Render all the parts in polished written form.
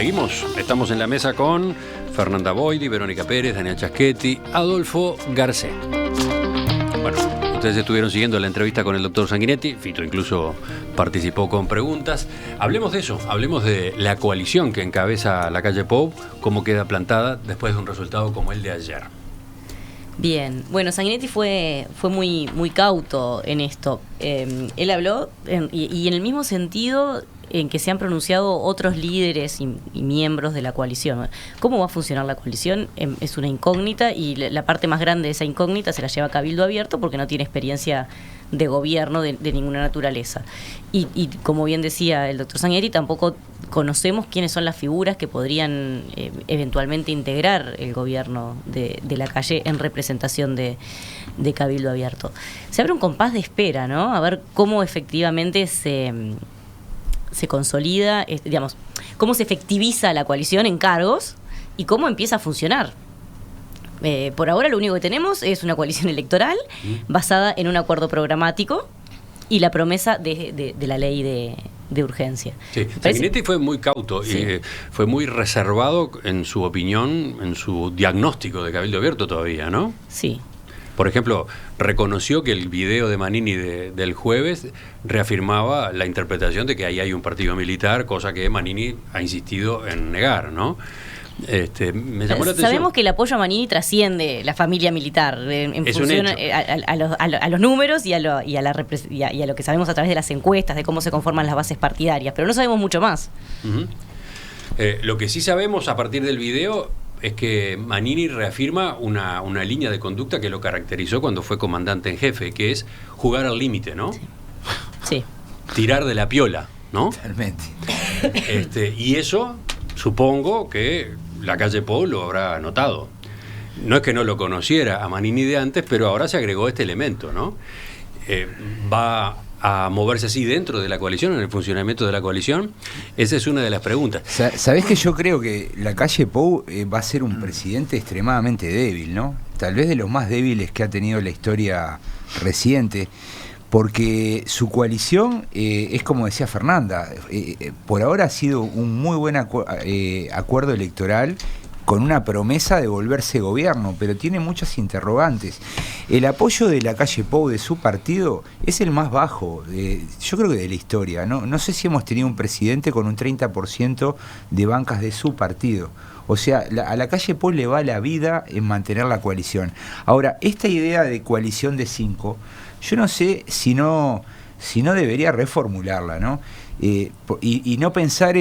Seguimos, estamos en la mesa con Fernanda Boidi, Verónica Pérez, Daniel Chaschetti, Adolfo Garcés. Bueno, ustedes estuvieron siguiendo la entrevista con el doctor Sanguinetti, Fito incluso participó con preguntas. Hablemos de eso, hablemos de la coalición que encabeza la calle Pou, cómo queda plantada después de un resultado como el de ayer. Bien, bueno, Sanguinetti fue muy cauto en esto. Él habló y en el mismo sentido en que se han pronunciado otros líderes y miembros de la coalición. ¿Cómo va a funcionar la coalición? Es una incógnita y la parte más grande de esa incógnita se la lleva Cabildo Abierto porque no tiene experiencia de gobierno de ninguna naturaleza. Y como bien decía el doctor Sanguinetti, tampoco conocemos quiénes son las figuras que podrían eventualmente integrar el gobierno de la calle en representación de Cabildo Abierto. Se abre un compás de espera, ¿no? A ver cómo efectivamente se consolida, digamos, cómo se efectiviza la coalición en cargos y cómo empieza a funcionar. Por ahora lo único que tenemos es una coalición electoral basada en un acuerdo programático y la promesa de la ley de urgencia. Sí, Sanguinetti fue muy cauto, sí. Y fue muy reservado en su opinión, en su diagnóstico de Cabildo Abierto todavía, ¿no? Sí. Por ejemplo, reconoció que el video de Manini del jueves reafirmaba la interpretación de que ahí hay un partido militar, cosa que Manini ha insistido en negar, ¿no? Me llamó la atención. Sabemos que el apoyo a Manini trasciende la familia militar en función a los números y a lo que sabemos a través de las encuestas, de cómo se conforman las bases partidarias, pero no sabemos mucho más. Uh-huh. Lo que sí sabemos a partir del video es que Manini reafirma una línea de conducta que lo caracterizó cuando fue comandante en jefe, que es jugar al límite, ¿no? Sí. Tirar de la piola, ¿no? Totalmente. Y eso, supongo que la calle Pou lo habrá notado. No es que no lo conociera a Manini de antes, pero ahora se agregó este elemento, ¿no? Va a moverse así dentro de la coalición, en el funcionamiento de la coalición. Esa es una de las preguntas. ¿Sabés que yo creo que la calle Pou va a ser un presidente extremadamente débil, ¿no? Tal vez de los más débiles que ha tenido la historia reciente, porque su coalición es como decía Fernanda, por ahora ha sido un muy buen acuerdo electoral con una promesa de volverse gobierno, pero tiene muchas interrogantes. El apoyo de la calle Pou, de su partido, es el más bajo, yo creo que de la historia, ¿no? No sé si hemos tenido un presidente con un 30% de bancas de su partido. O sea, a la calle Pou le va la vida en mantener la coalición. Ahora, esta idea de coalición de 5, yo no sé si no debería reformularla, ¿no? Y no pensar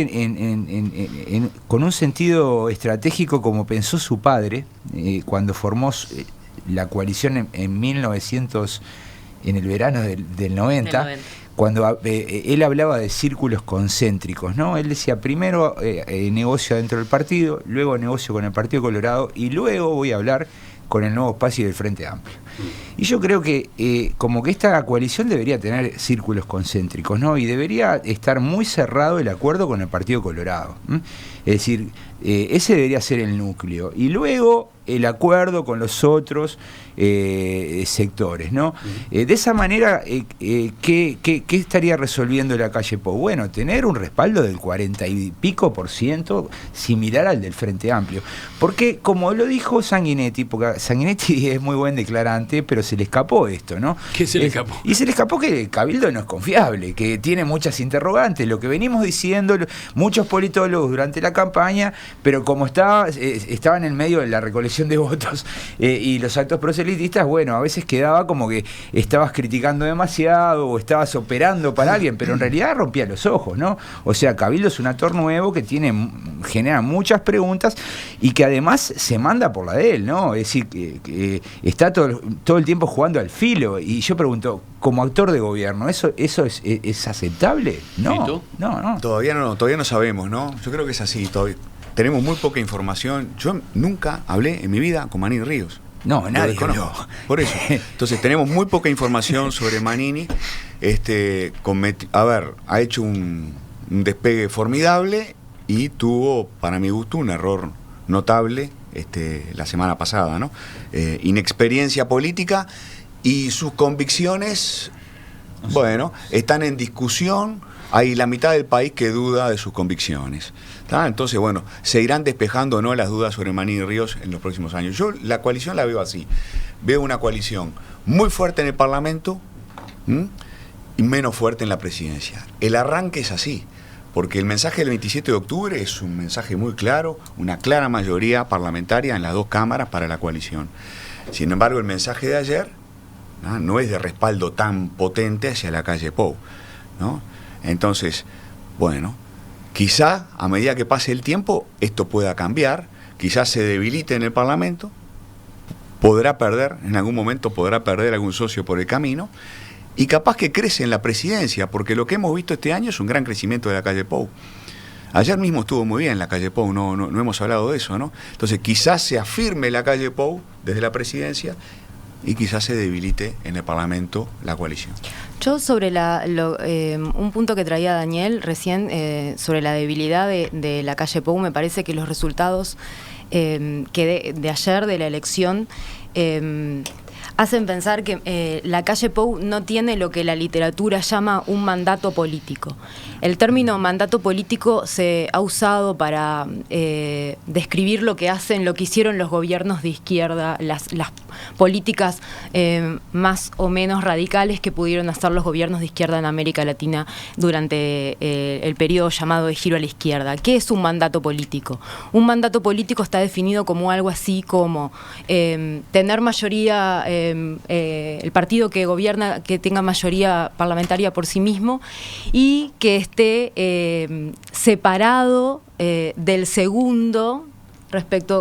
con un sentido estratégico como pensó su padre cuando formó la coalición en 1900, en el verano del 90, cuando él hablaba de círculos concéntricos, ¿no? Él decía, primero negocio dentro del partido, luego negocio con el Partido Colorado y luego voy a hablar con el nuevo espacio del Frente Amplio. Y yo creo que como que esta coalición debería tener círculos concéntricos, ¿no? Y debería estar muy cerrado el acuerdo con el Partido Colorado. Es decir, ese debería ser el núcleo. Y luego el acuerdo con los otros sectores, ¿no? De esa manera, ¿qué estaría resolviendo la calle Pou? Bueno, tener un respaldo del 40 y pico % similar al del Frente Amplio. Porque, como lo dijo Sanguinetti, porque Sanguinetti es muy buen declarante, pero se le escapó esto, ¿no? ¿Qué se le escapó? Y se le escapó que el Cabildo no es confiable, que tiene muchas interrogantes, lo que venimos diciendo muchos politólogos durante la campaña, pero como estaba en el medio de la recolección de votos y los actos proselitistas, bueno, a veces quedaba como que estabas criticando demasiado o estabas operando para alguien, pero en realidad rompía los ojos, ¿no? O sea, Cabildo es un actor nuevo que genera muchas preguntas y que además se manda por la de él, ¿no? Es decir, que está todo el tiempo jugando al filo. Y yo pregunto, como actor de gobierno, ¿eso es aceptable? No, no. Todavía no sabemos, ¿no? Yo creo que es así. Tenemos muy poca información. Yo nunca hablé en mi vida con Manini Ríos. No, nadie habló. Por eso. Entonces, tenemos muy poca información sobre Manini. Ha hecho un despegue formidable y tuvo, para mi gusto, un error notable la semana pasada, ¿no? Inexperiencia política y sus convicciones, bueno, están en discusión. hay la mitad del país que duda de sus convicciones. ¿Tá? Entonces, bueno, se irán despejando o no las dudas sobre Manini Ríos en los próximos años. Yo la coalición la veo así. Veo una coalición muy fuerte en el Parlamento y menos fuerte en la presidencia. El arranque es así, porque el mensaje del 27 de octubre es un mensaje muy claro, una clara mayoría parlamentaria en las dos cámaras para la coalición. Sin embargo, el mensaje de ayer no es de respaldo tan potente hacia la calle Pou, ¿no? Entonces, bueno, quizá a medida que pase el tiempo esto pueda cambiar, quizás se debilite en el Parlamento, podrá perder, en algún momento podrá perder algún socio por el camino, y capaz que crece en la presidencia, porque lo que hemos visto este año es un gran crecimiento de la calle Pou. Ayer mismo estuvo muy bien la calle Pou, no hemos hablado de eso, ¿no? Entonces quizás se afirme la calle Pou desde la presidencia y quizás se debilite en el Parlamento la coalición. Yo sobre un punto que traía Daniel recién, sobre la debilidad de la calle Pou, me parece que los resultados de ayer de la elección hacen pensar que la calle Pou no tiene lo que la literatura llama un mandato político. El término mandato político se ha usado para describir lo que hicieron los gobiernos de izquierda, las políticas más o menos radicales que pudieron hacer los gobiernos de izquierda en América Latina durante el periodo llamado de giro a la izquierda. ¿Qué es un mandato político? Un mandato político está definido como algo así como tener mayoría, el partido que gobierna, que tenga mayoría parlamentaria por sí mismo y que esté separado del segundo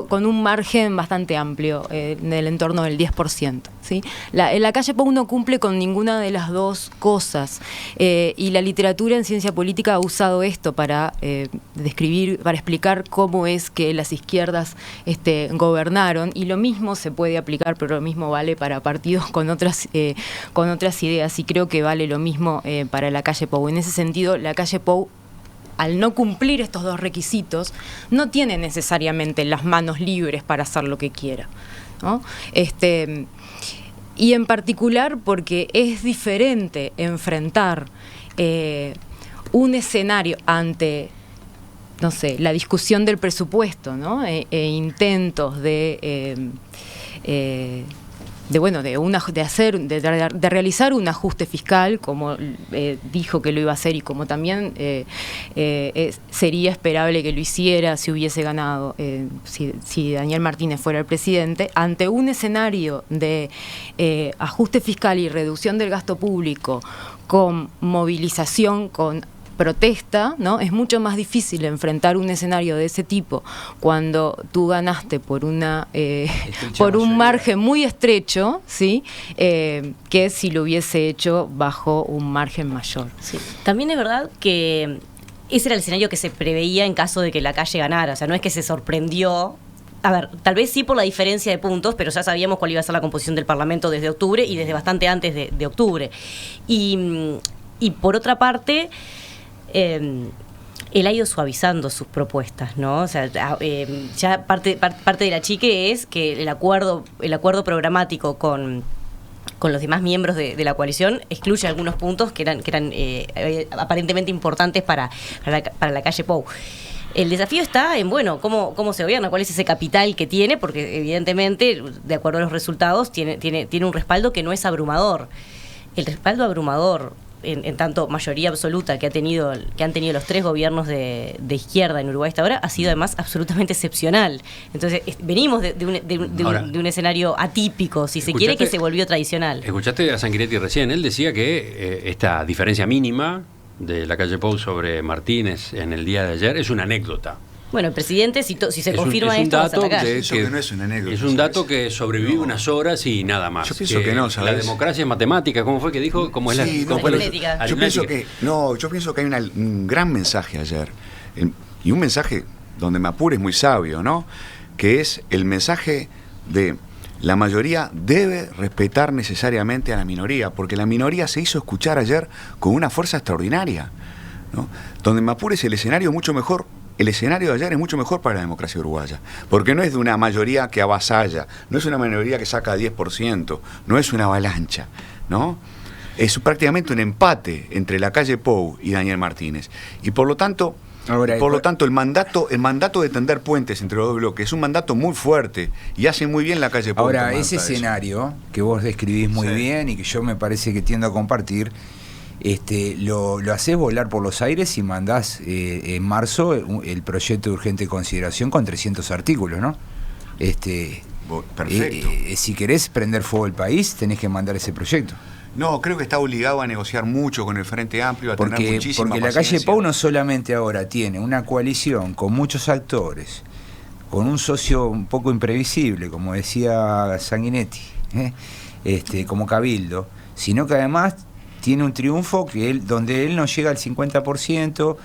con un margen bastante amplio, en el entorno del 10%. ¿Sí? La calle Pou no cumple con ninguna de las dos cosas, y la literatura en ciencia política ha usado esto para describir, para explicar cómo es que las izquierdas gobernaron, y lo mismo se puede aplicar, pero lo mismo vale para partidos con otras ideas, y creo que vale lo mismo para la calle Pou. En ese sentido, la calle Pou, al no cumplir estos dos requisitos, no tiene necesariamente las manos libres para hacer lo que quiera, ¿no? Y en particular porque es diferente enfrentar un escenario ante, no sé, la discusión del presupuesto, ¿no? Intentos de realizar un ajuste fiscal, como dijo que lo iba a hacer y como también sería esperable que lo hiciera si hubiese ganado, si Daniel Martínez fuera el presidente, ante un escenario de ajuste fiscal y reducción del gasto público con movilización, con protesta, ¿no? Es mucho más difícil enfrentar un escenario de ese tipo cuando tú ganaste por un margen muy estrecho, ¿sí? Que si lo hubiese hecho bajo un margen mayor. Sí. También es verdad que ese era el escenario que se preveía en caso de que la calle ganara, o sea, no es que se sorprendió. A ver, tal vez sí por la diferencia de puntos, pero ya sabíamos cuál iba a ser la composición del Parlamento desde octubre y desde bastante antes de octubre. Y por otra parte, él ha ido suavizando sus propuestas, ¿no? O sea, ya parte de la chique es que el acuerdo programático con los demás miembros de la coalición excluye algunos puntos que eran aparentemente importantes para la calle Pou. El desafío está en, bueno, cómo se gobierna, cuál es ese capital que tiene, porque evidentemente, de acuerdo a los resultados, tiene un respaldo que no es abrumador. El respaldo abrumador, en tanto mayoría absoluta que han tenido los tres gobiernos de izquierda en Uruguay hasta ahora, ha sido además absolutamente excepcional. Entonces venimos de un escenario atípico, si se quiere, que se volvió tradicional. Escuchaste a Sanguinetti recién, él decía que esta diferencia mínima de la calle Pou sobre Martínez en el día de ayer es una anécdota. Bueno, el presidente, si se confirma esto, va a atacar. Eso que no es una anécdota. Es un dato que sobrevive unas horas y nada más. Yo pienso que no, ¿sabes? La democracia es matemática, ¿cómo fue que dijo? ¿Cómo es aritmética. Yo pienso que hay un gran mensaje ayer. Y un mensaje, donde me apure, es muy sabio, ¿no? Que es el mensaje de la mayoría debe respetar necesariamente a la minoría, porque la minoría se hizo escuchar ayer con una fuerza extraordinaria, ¿no? Donde me apure es el escenario mucho mejor. El escenario de ayer es mucho mejor para la democracia uruguaya, porque no es de una mayoría que avasalla, no es una mayoría que saca 10%, no es una avalancha, ¿no? es prácticamente un empate entre Lacalle Pou y Daniel Martínez. Y por lo tanto, el mandato de tender puentes entre los dos bloques es un mandato muy fuerte y hace muy bien Lacalle Pou. Ahora, ese escenario que vos describís muy bien y que yo me parece que tiendo a compartir, lo hacés volar por los aires y mandás en marzo el proyecto de urgente consideración con 300 artículos, ¿no? Perfecto. Si querés prender fuego el país, tenés que mandar ese proyecto. No, creo que está obligado a negociar mucho con el Frente Amplio, a tener muchísima porque paciencia. Lacalle Pou no solamente ahora tiene una coalición con muchos actores, con un socio un poco imprevisible, como decía Sanguinetti, como Cabildo, sino que además tiene un triunfo donde él no llega al 50%,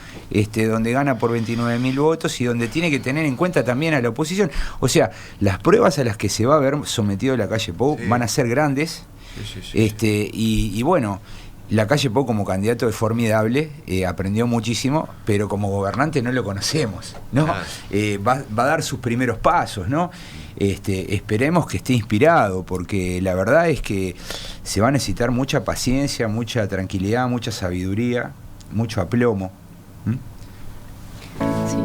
donde gana por 29.000 votos y donde tiene que tener en cuenta también a la oposición. O sea, las pruebas a las que se va a ver sometido Lacalle Pou van a ser grandes. Y bueno, Lacalle Pou como candidato es formidable, aprendió muchísimo, pero como gobernante no lo conocemos, ¿no? Va a dar sus primeros pasos, ¿no? Esperemos que esté inspirado, porque la verdad es que se va a necesitar mucha paciencia, mucha tranquilidad, mucha sabiduría, mucho aplomo. Sí.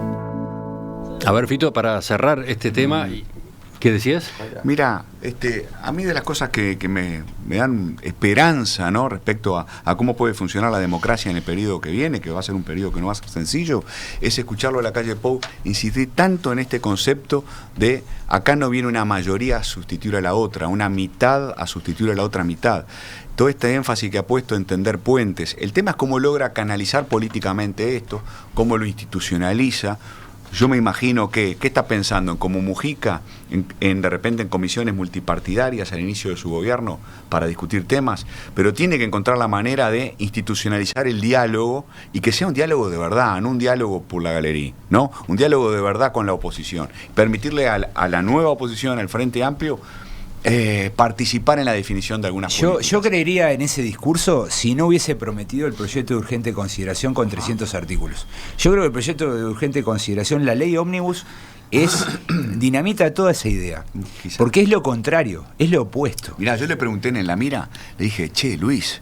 A ver, Fito, para cerrar este tema, ¿qué decías? Mira, a mí de las cosas que me dan esperanza, ¿no?, respecto a cómo puede funcionar la democracia en el periodo que viene, que va a ser un periodo que no va a ser sencillo, es escucharlo a Lacalle Pou insistir tanto en este concepto de acá no viene una mayoría a sustituir a la otra, una mitad a sustituir a la otra mitad. Todo este énfasis que ha puesto en tender puentes. El tema es cómo logra canalizar políticamente esto, cómo lo institucionaliza. Yo me imagino ¿qué está pensando? ¿En como Mujica, de repente en comisiones multipartidarias al inicio de su gobierno para discutir temas? Pero tiene que encontrar la manera de institucionalizar el diálogo y que sea un diálogo de verdad, no un diálogo por la galería, ¿no? Un diálogo de verdad con la oposición. Permitirle a la nueva oposición, al Frente Amplio, participar en la definición de algunas políticas. Yo creería en ese discurso si no hubiese prometido el proyecto de urgente consideración con 300 artículos. Yo creo que el proyecto de urgente consideración, la ley ómnibus, dinamita toda esa idea. Quizá. Porque es lo contrario, es lo opuesto. Mirá, yo le pregunté en La Mira, le dije, che, Luis,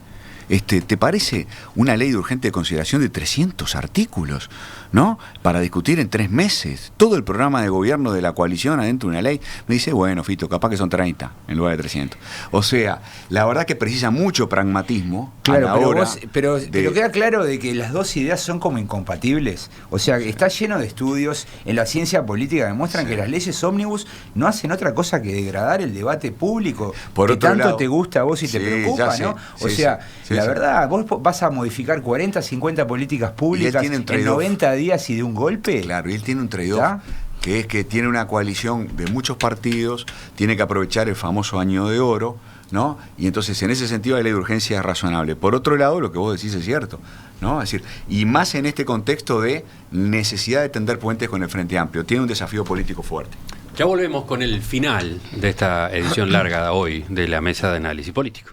¿te parece una ley de urgente consideración de 300 artículos, ¿no?, para discutir en 3 meses todo el programa de gobierno de la coalición adentro de una ley? Me dice, bueno, Fito, capaz que son 30 en lugar de 300. O sea, la verdad que precisa mucho pragmatismo. Claro, a la hora pero queda claro de que las dos ideas son como incompatibles. O sea, está lleno de estudios en la ciencia política que demuestran que las leyes ómnibus no hacen otra cosa que degradar el debate público Por que otro tanto lado, te gusta a vos y te preocupa, ¿no? O sea, la verdad, vos vas a modificar 40, 50 políticas públicas en 90 días y de un golpe. Claro, y él tiene un trade-off, que es que tiene una coalición de muchos partidos, tiene que aprovechar el famoso año de oro, ¿no? Y entonces en ese sentido la ley de urgencia es razonable. Por otro lado, lo que vos decís es cierto, ¿no? Es decir, y más en este contexto de necesidad de tender puentes con el Frente Amplio, tiene un desafío político fuerte. Ya volvemos con el final de esta edición larga de hoy de la Mesa de Análisis Político.